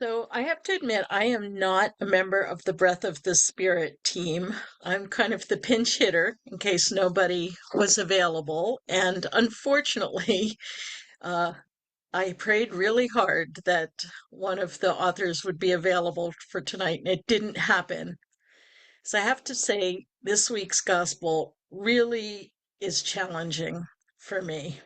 So I have to admit, I am not a member of the Breath of the Spirit team. I'm kind of the pinch hitter in case nobody was available. And unfortunately, uh, I prayed really hard that one of the authors would be available for tonight, and it didn't happen. So I have to say, this week's gospel really is challenging for me.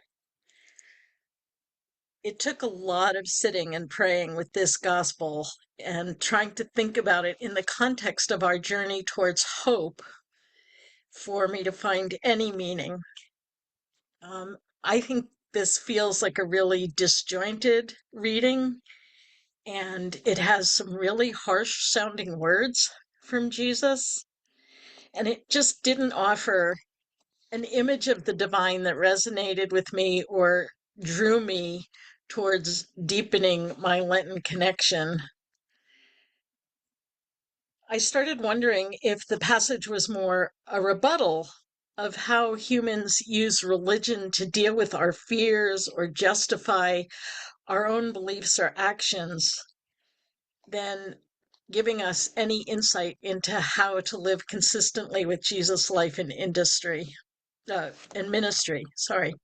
It took a lot of sitting and praying with this gospel and trying to think about it in the context of our journey towards hope for me to find any meaning. I think this feels like a really disjointed reading, and it has some really harsh sounding words from Jesus, and it just didn't offer an image of the divine that resonated with me or drew me towards deepening my Lenten connection. I started wondering if the passage was more a rebuttal of how humans use religion to deal with our fears or justify our own beliefs or actions than giving us any insight into how to live consistently with Jesus' life and ministry. Sorry.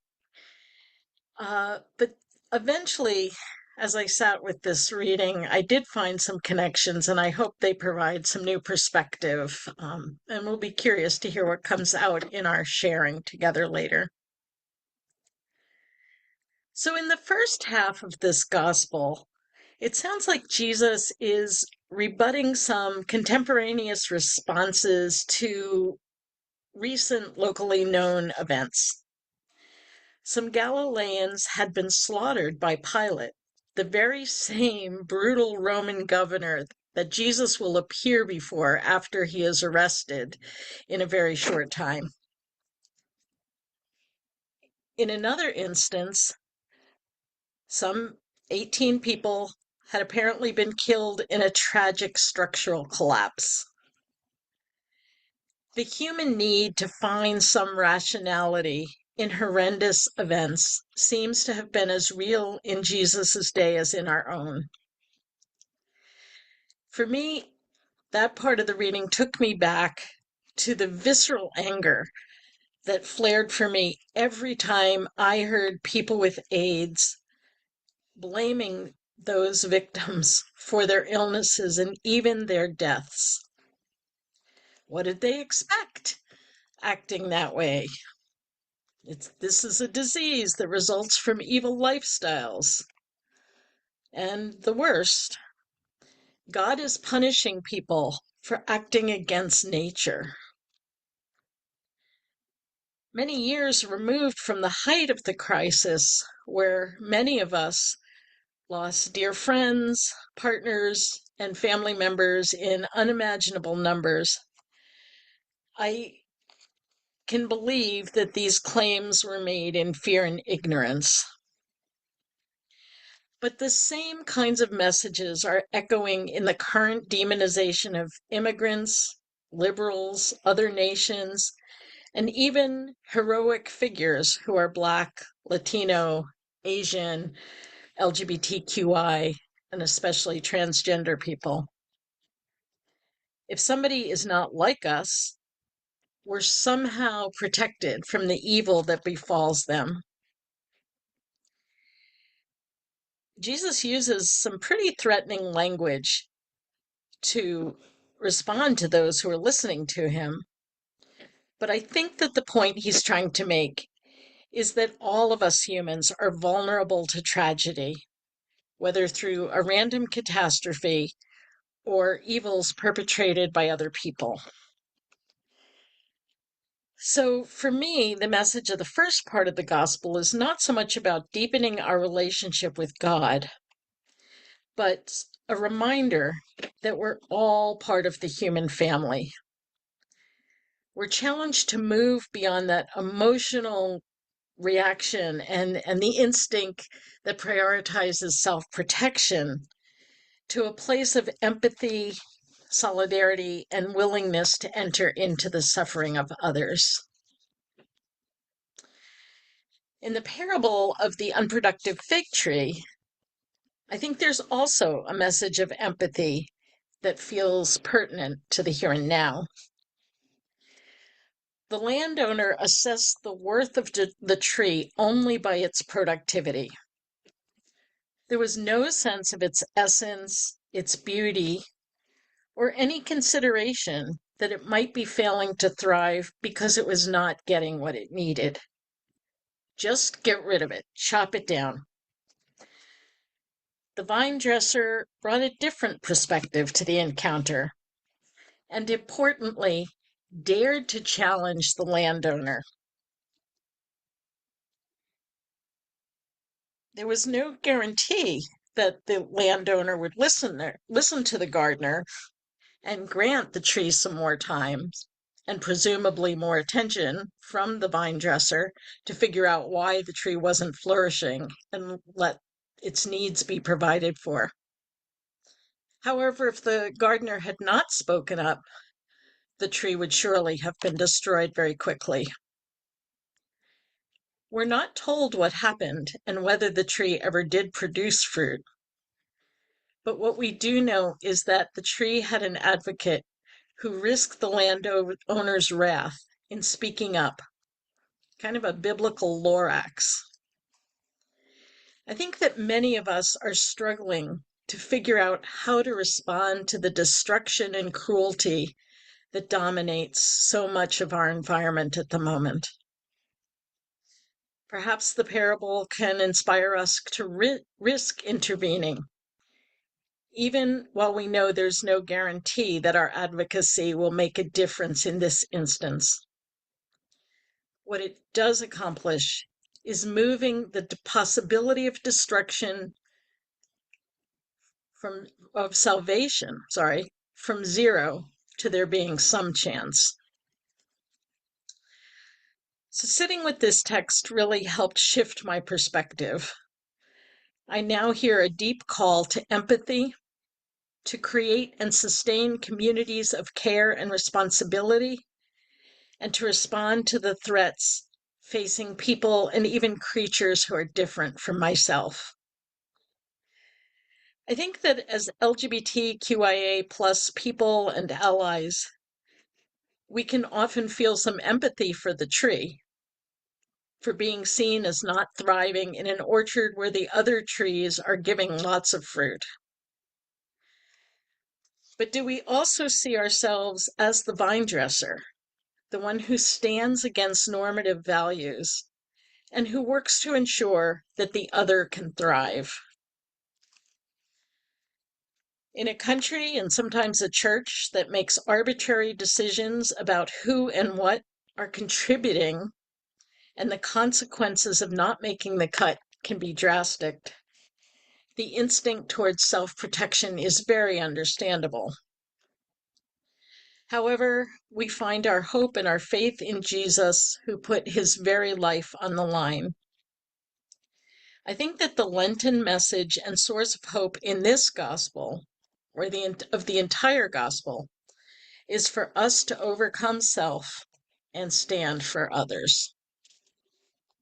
But eventually, as I sat with this reading, I did find some connections, and I hope they provide some new perspective. And we'll be curious to hear what comes out in our sharing together later. So, in the first half of this gospel, it sounds like Jesus is rebutting some contemporaneous responses to recent locally known events. Some Galileans had been slaughtered by Pilate, the very same brutal Roman governor that Jesus will appear before after he is arrested in a very short time. In another instance, some 18 people had apparently been killed in a tragic structural collapse. The human need to find some rationality in horrendous events seems to have been as real in Jesus' day as in our own. For me, that part of the reading took me back to the visceral anger that flared for me every time I heard people with AIDS blaming those victims for their illnesses and even their deaths. What did they expect acting that way? This is a disease that results from evil lifestyles. And the worst, God is punishing people for acting against nature. Many years removed from the height of the crisis, where many of us lost dear friends, partners, and family members in unimaginable numbers, I can believe that these claims were made in fear and ignorance. But the same kinds of messages are echoing in the current demonization of immigrants, liberals, other nations, and even heroic figures who are Black, Latino, Asian, LGBTQI, and especially transgender people. If somebody is not like us, we're somehow protected from the evil that befalls them. Jesus uses some pretty threatening language to respond to those who are listening to him. But I think that the point he's trying to make is that all of us humans are vulnerable to tragedy, whether through a random catastrophe or evils perpetrated by other people. So, for me, the message of the first part of the gospel is not so much about deepening our relationship with God, but a reminder that we're all part of the human family. We're challenged to move beyond that emotional reaction and the instinct that prioritizes self-protection to a place of empathy, solidarity, and willingness to enter into the suffering of others. In the parable of the unproductive fig tree, I think there's also a message of empathy that feels pertinent to the here and now. The landowner assessed the worth of the tree only by its productivity. There was no sense of its essence, its beauty, or any consideration that it might be failing to thrive because it was not getting what it needed. Just get rid of it, chop it down. The vine dresser brought a different perspective to the encounter, and importantly, dared to challenge the landowner. There was no guarantee that the landowner would listen to the gardener and grant the tree some more time and presumably more attention from the vine dresser to figure out why the tree wasn't flourishing and let its needs be provided for. However, if the gardener had not spoken up, the tree would surely have been destroyed very quickly. We're not told what happened and whether the tree ever did produce fruit. But what we do know is that the tree had an advocate who risked the landowner's wrath in speaking up, kind of a biblical Lorax. I think that many of us are struggling to figure out how to respond to the destruction and cruelty that dominates so much of our environment at the moment. Perhaps the parable can inspire us to risk intervening, even while we know there's no guarantee that our advocacy will make a difference in this instance. What it does accomplish is moving the possibility of destruction of salvation, from zero to there being some chance. So sitting with this text really helped shift my perspective. I now hear a deep call to empathy, to create and sustain communities of care and responsibility, and to respond to the threats facing people and even creatures who are different from myself. I think that as LGBTQIA plus people and allies, we can often feel some empathy for the tree, for being seen as not thriving in an orchard where the other trees are giving lots of fruit. But do we also see ourselves as the vine dresser, the one who stands against normative values and who works to ensure that the other can thrive? In a country and sometimes a church that makes arbitrary decisions about who and what are contributing, and the consequences of not making the cut can be drastic, the instinct towards self-protection is very understandable. However, we find our hope and our faith in Jesus, who put his very life on the line. I think that the Lenten message and source of hope in this gospel, or of the entire gospel, is for us to overcome self and stand for others.